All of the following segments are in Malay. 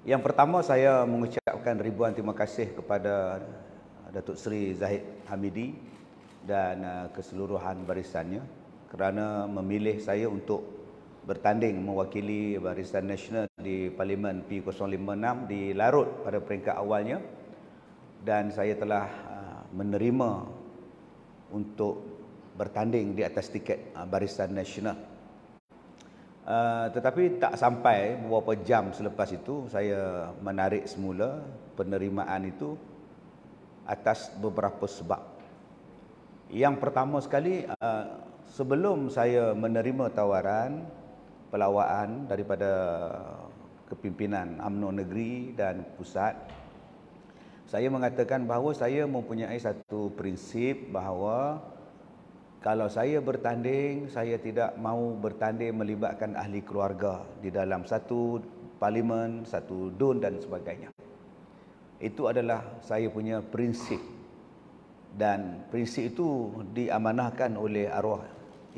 Yang pertama, saya mengucapkan ribuan terima kasih kepada Datuk Seri Zahid Hamidi dan keseluruhan barisannya kerana memilih saya untuk bertanding mewakili Barisan Nasional di Parlimen P056 di Larut pada peringkat awalnya, dan saya telah menerima untuk bertanding di atas tiket Barisan Nasional. Tetapi tak sampai beberapa jam selepas itu saya menarik semula penerimaan itu atas beberapa sebab. Yang pertama sekali, sebelum saya menerima tawaran pelawaan daripada kepimpinan UMNO Negeri dan Pusat, saya mengatakan bahawa saya mempunyai satu prinsip bahawa kalau saya bertanding, saya tidak mahu bertanding melibatkan ahli keluarga di dalam satu parlimen, satu DUN dan sebagainya. Itu adalah saya punya prinsip. Dan prinsip itu diamanahkan oleh arwah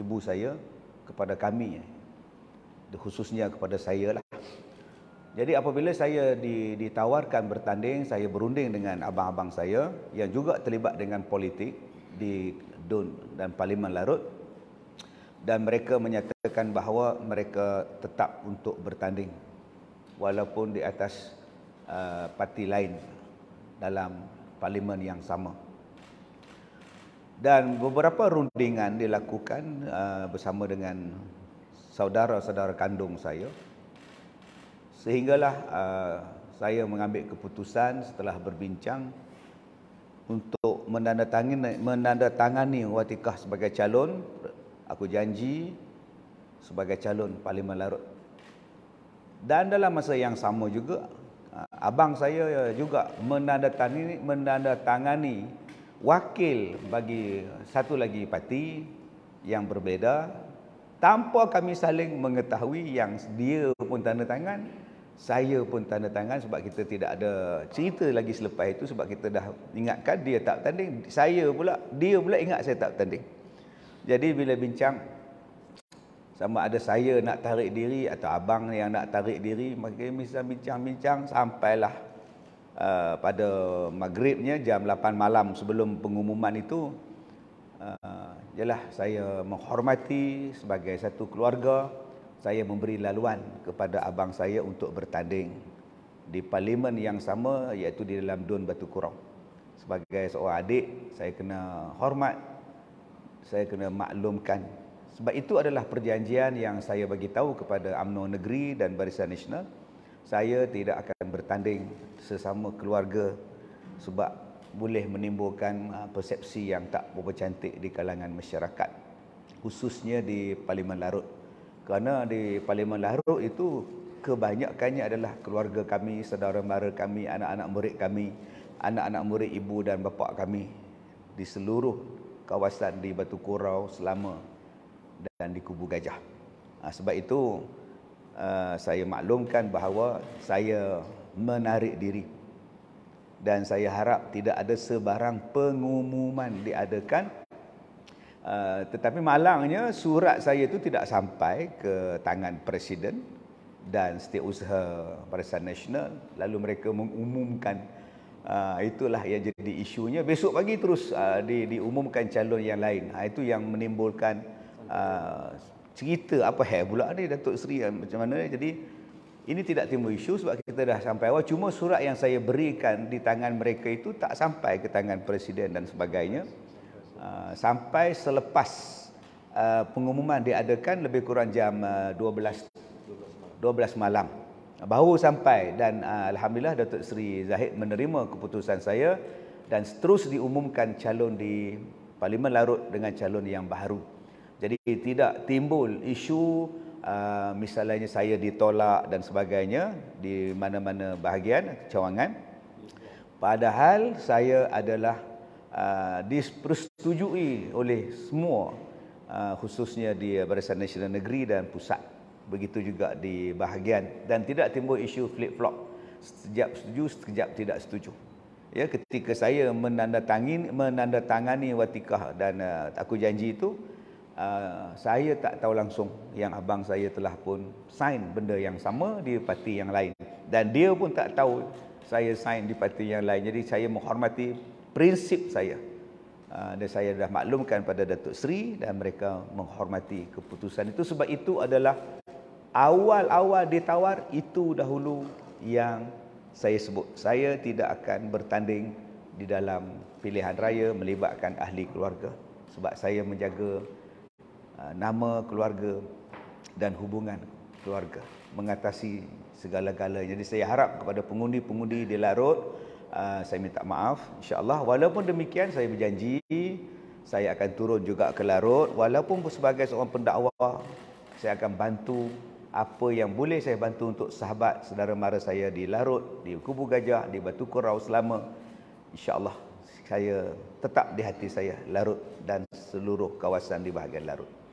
ibu saya kepada kami, khususnya kepada saya lah. Jadi apabila saya ditawarkan bertanding, saya berunding dengan abang-abang saya yang juga terlibat dengan politik di DUN dan Parlimen Larut, dan mereka menyatakan bahawa mereka tetap untuk bertanding walaupun di atas parti lain dalam parlimen yang sama. Dan beberapa rundingan dilakukan bersama dengan saudara-saudara kandung saya, sehinggalah saya mengambil keputusan setelah berbincang untuk menandatangani watikah sebagai calon. Aku janji sebagai calon Parlimen Larut. Dan dalam masa yang sama juga, abang saya juga menandatangani wakil bagi satu lagi parti yang berbeza, tanpa kami saling mengetahui. Yang dia pun tanda tangan, saya pun tanda tangan, sebab kita tidak ada cerita lagi selepas itu, sebab kita dah ingatkan dia tak bertanding, dia pula ingat saya tak bertanding. Jadi bila bincang sama ada saya nak tarik diri atau abang yang nak tarik diri, maka kita bincang-bincang sampailah pada maghribnya jam 8 malam sebelum pengumuman itu, jelah saya menghormati sebagai satu keluarga, saya memberi laluan kepada abang saya untuk bertanding di parlimen yang sama, iaitu di dalam DUN Batu Kurau. Sebagai seorang adik, saya kena hormat, saya kena maklumkan. Sebab itu adalah perjanjian yang saya bagi tahu kepada UMNO Negeri dan Barisan Nasional. Saya tidak akan bertanding sesama keluarga sebab boleh menimbulkan persepsi yang tak berapa cantik di kalangan masyarakat, khususnya di Parlimen Larut. Kerana di Parlimen Larut itu kebanyakannya adalah keluarga kami, saudara mara kami, anak-anak murid kami, anak-anak murid ibu dan bapa kami di seluruh kawasan di Batu Kurau, Selama dan di Kubu Gajah. Sebab itu saya maklumkan bahawa saya menarik diri, dan saya harap tidak ada sebarang pengumuman diadakan. Tetapi malangnya surat saya itu tidak sampai ke tangan Presiden dan Setiausaha Barisan Nasional, lalu mereka mengumumkan. Itulah yang jadi isunya. Besok pagi terus diumumkan calon yang lain. Itu yang menimbulkan cerita apa pula ni Datuk Seri macam mana. Jadi ini tidak timbul isu sebab kita dah sampai awal. Cuma surat yang saya berikan di tangan mereka itu tak sampai ke tangan Presiden dan sebagainya. Sampai selepas pengumuman diadakan lebih kurang jam 12 malam baru sampai, dan alhamdulillah Datuk Seri Zahid menerima keputusan saya dan terus diumumkan calon di Parlimen Larut dengan calon yang baru. Jadi tidak timbul isu misalnya saya ditolak dan sebagainya di mana-mana bahagian cawangan. Padahal saya adalah dipersetujui oleh semua, khususnya di Barisan Nasional Negeri dan Pusat. Begitu juga di bahagian, dan tidak timbul isu flip-flop, sekejap setuju, sekejap tidak setuju. Ya, ketika saya menandatangani watikah dan aku janji itu, saya tak tahu langsung yang abang saya telah pun sign benda yang sama di parti yang lain. Dan dia pun tak tahu saya sign di parti yang lain. Jadi saya menghormati prinsip saya. Dan saya dah maklumkan pada Datuk Seri dan mereka menghormati keputusan itu. Sebab itu adalah awal-awal ditawar, itu dahulu yang saya sebut. Saya tidak akan bertanding di dalam pilihan raya melibatkan ahli keluarga. Sebab saya menjaga nama keluarga dan hubungan keluarga, mengatasi segala-galanya. Jadi saya harap kepada pengundi-pengundi di Larut, saya minta maaf, insya-Allah. Walaupun demikian, saya berjanji saya akan turun juga ke Larut. Walaupun sebagai seorang pendakwah, saya akan bantu apa yang boleh saya bantu untuk sahabat saudara mara saya di Larut, di Kubu Gajah, di Batu Korau selama. InsyaAllah saya tetap di hati saya Larut dan seluruh kawasan di bahagian Larut.